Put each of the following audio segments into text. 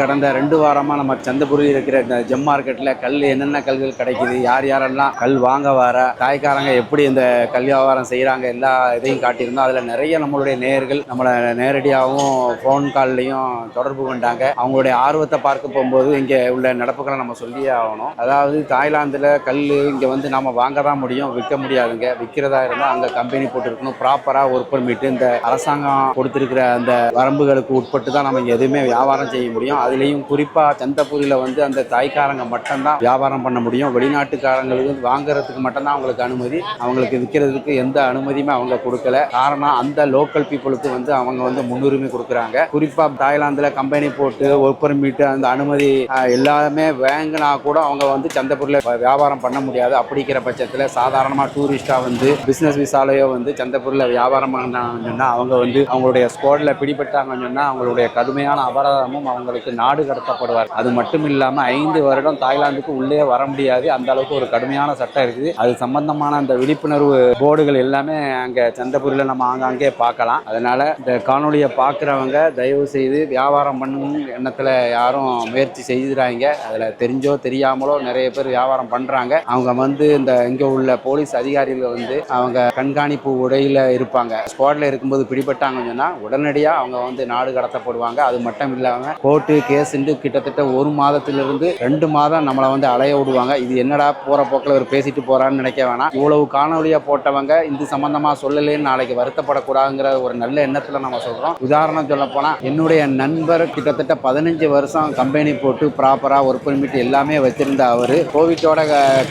கடந்த 2 வாரமா நம்ம சந்தபுரியில் இருக்கிற இந்த ஜெம் மார்க்கெட்டில் கல் என்னென்ன கல்கள் கிடைக்குது, யார் யாரெல்லாம் கல் வாங்க வர, காய்க்காரங்க எப்படி இந்த கல் வியாபாரம் செய்கிறாங்க, எல்லா இதையும் காட்டியிருந்தோம். அதில் நிறைய நம்மளுடைய நேயர்கள் நம்மளை நேரடியாகவும் ஃபோன் கால்லையும் தொடர்பு கொண்டாங்க. அவங்களுடைய ஆர்வத்தை பார்க்க போகும்போது இங்கே உள்ள நடப்புகளை நம்ம சொல்லியே ஆகணும். அதாவது தாய்லாந்தில் கல் இங்கே வந்து நம்ம வாங்க தான் முடியும், விற்க முடியாதுங்க. விற்கிறதா இருந்தால் அங்கே கம்பெனி போட்டுருக்கணும், ப்ராப்பராக ஒர்க் பர்மிட் இந்த அரசாங்கம் கொடுத்துருக்கிற அந்த வரம்புகளுக்கு உட்பட்டு தான் நம்ம இங்கே எதுவுமே வியாபாரம் செய்ய முடியும். அதுலேயும் குறிப்பாக சந்தபுரியில் வந்து அந்த தாய்க்காரங்க மட்டும்தான் வியாபாரம் பண்ண முடியும். வெளிநாட்டுக்காரங்களுக்கு வாங்குறதுக்கு மட்டும்தான் அவங்களுக்கு அனுமதி, அவங்களுக்கு விற்கிறதுக்கு எந்த அனுமதியுமே அவங்க கொடுக்கல. காரணம் அந்த லோக்கல் பீப்புளுக்கு வந்து அவங்க வந்து முன்னுரிமை கொடுக்குறாங்க. குறிப்பாக தாய்லாந்தில் கம்பெனி போட்டு ஒர்க் பர்மிட் அந்த அனுமதி எல்லாமே வாங்கினா கூட அவங்க வந்து சந்தபுரியில் வியாபாரம் பண்ண முடியாது. அப்படிங்கிற பட்சத்தில் சாதாரணமாக டூரிஸ்டாக வந்து பிஸ்னஸ் விசாலையோ வந்து சந்தபுரியில் வியாபாரம் பண்ணாங்கன்னு சொன்னால் அவங்க வந்து அவங்களுடைய ஸ்குவாடில் பிடிபட்டாங்கன்னு சொன்னால் அவங்களுடைய கடுமையான அபராதமும் அவங்களுக்கு நாடு கடத்தப்படுவார். அது மட்டும் இல்லாமல் 5 வருடம் தாய்லாந்துக்கு உள்ளே வர முடியாது. அந்த அளவுக்கு ஒரு கடுமையான சட்டம் இருக்குது. அது சம்பந்தமான அந்த விழிப்புணர்வு போர்டுகள் எல்லாமே அங்கே சந்தபுரியில் நம்ம ஆங்காங்கே பார்க்கலாம். அதனால இந்த காணொலியை பார்க்குறவங்க தயவு செய்து வியாபாரம் பண்ணும் எண்ணத்தில் யாரும் முயற்சி செய்கிறாங்க. அதில் தெரிஞ்சோ தெரியாமலோ நிறைய பேர் வியாபாரம் பண்ணுறாங்க. அவங்க வந்து இந்த இங்கே உள்ள போலீஸ் அதிகாரிகள் வந்து அவங்க கண்காணிப்பு உடையில் இருப்பாங்க. ஸ்குவாடில் இருக்கும்போது பிடிபட்டாங்கன்னு சொன்னால் உடனடியாக அவங்க வந்து நாடு கடத்தப்படுவாங்க. அது மட்டும் இல்லாமல் கோர்ட்டு கேஸுண்டு கிட்டத்தட்ட 1 மாதத்திலிருந்து 2 மாதம் நம்மளை வந்து அலைய விடுவாங்க. இது என்னடா போகிற போக்கில் ஒரு பேசிட்டு போகிறான்னு நினைக்க வேணாம். இவ்வளவு காணொலியாக போட்டவங்க இந்த சம்மந்தமாக சொல்லலேன்னு நாளைக்கு வருத்தப்படக்கூடாதுங்கிற ஒரு நல்ல எண்ணத்தில் நம்ம சொல்கிறோம். உதாரணம் சொல்ல போனால் என்னுடைய நண்பர் கிட்டத்தட்ட 15 வருஷம் கம்பெனி போட்டு ப்ராப்பராக ஒர்க் பர்மிட் எல்லாமே வச்சிருந்த அவர் கோவிட்டோட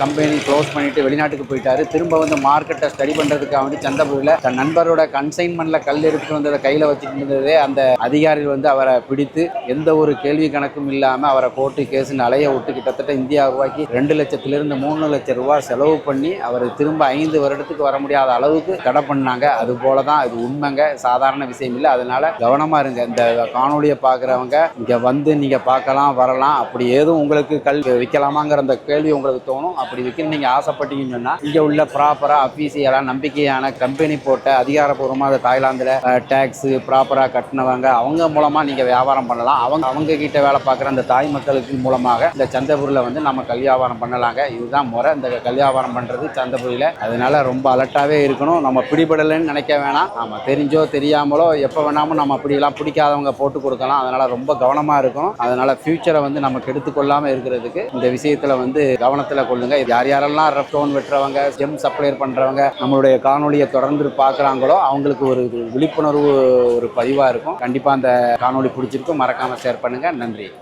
கம்பெனி க்ளோஸ் பண்ணிட்டு வெளிநாட்டுக்கு போயிட்டாரு. திரும்ப வந்து மார்க்கெட்டை ஸ்டடி பண்ணுறதுக்காக வந்து சந்தபுரியில் தன் நண்பரோட கன்சைன்மெண்ட்டில் கல் எடுத்துட்டு வந்ததை கையில் வச்சுட்டு இருந்ததே அந்த அதிகாரிகள் வந்து அவரை பிடித்து எந்த ஒரு கேள்வி கணக்கும் இல்லாமல் அவரை கோர்ட்டு கேஸுன்னு அலைய விட்டு கிட்டத்தட்ட இந்தியா ரூபாய்க்கு 2 லட்சத்திலிருந்து 3 லட்சம் ரூபாய் செலவு பண்ணி அவர் திரும்ப 5 வருடத்துக்கு வர முடியாத அளவுக்கு தடை பண்ணாங்க. அது போல தான் இது உண்மைங்க, சாதாரண விஷயம் இல்லை. அதனால கவனமாக இருங்க. இந்த காணொலியை பார்க்குறவங்க இங்கே வந்து நீங்கள் பார்க்கலாம் வரலாம். அப்படி ஏதும் உங்களுக்கு கல் விற்கலாமாங்கிற அந்த கேள்வி உங்களுக்கு தோணும். அப்படி விற்கணும் நீங்கள் ஆசைப்பட்டீங்கன்னு சொன்னால் இங்கே உள்ள ப்ராப்பராக அஃபீஷியலாக நம்பிக்கையான கம்பெனி போட்ட அதிகாரப்பூர்வமாக தாய்லாந்தில் டேக்ஸு ப்ராப்பராக கட்டினவங்க அவங்க மூலமாக நீங்கள் வியாபாரம் பண்ணலாம். அவங்க கிட்ட வேலை பார்க்குற அந்த தாய் மக்களுக்கு மூலமாக இந்த சந்தபுரியில் வந்து நம்ம கல் வியாபாரம் பண்ணலாங்க. இதுதான் முறை இந்த கல் வியாபாரம் பண்ணுறது சந்தபுரியில். அதனால ரொம்ப அலர்ட்டாகவே இருக்கணும். நம்ம பிடிபடலைன்னு நினைக்க வேணாம். நம்ம தெரிஞ்சோ தெரியாமலோ எப்போ வேணாமல் நம்ம அப்படிலாம் பிடிக்காதவங்க போட்டு கொடுக்கலாம். அதனால் ரொம்ப கவனமாக இருக்கணும். அதனால் ஃப்யூச்சரை வந்து நம்ம கெடுத்துக்கொள்ளாமல் இருக்கிறதுக்கு இந்த விஷயத்தில் வந்து கவனத்தில் கொள்ளுங்க. யார் யாரெல்லாம் ஸ்டோன் வெட்டுறவங்க ஜெம் சப்ளையர் பண்ணுறவங்க நம்மளுடைய காணொலியை தொடர்ந்து பார்க்குறாங்களோ அவங்களுக்கு ஒரு விழிப்புணர்வு ஒரு பதிவாக இருக்கும். கண்டிப்பாக அந்த காணொலி பிடிச்சிருக்கும். மறக்காமல் ஷேர் பண்ணுங்கள். நன்றி.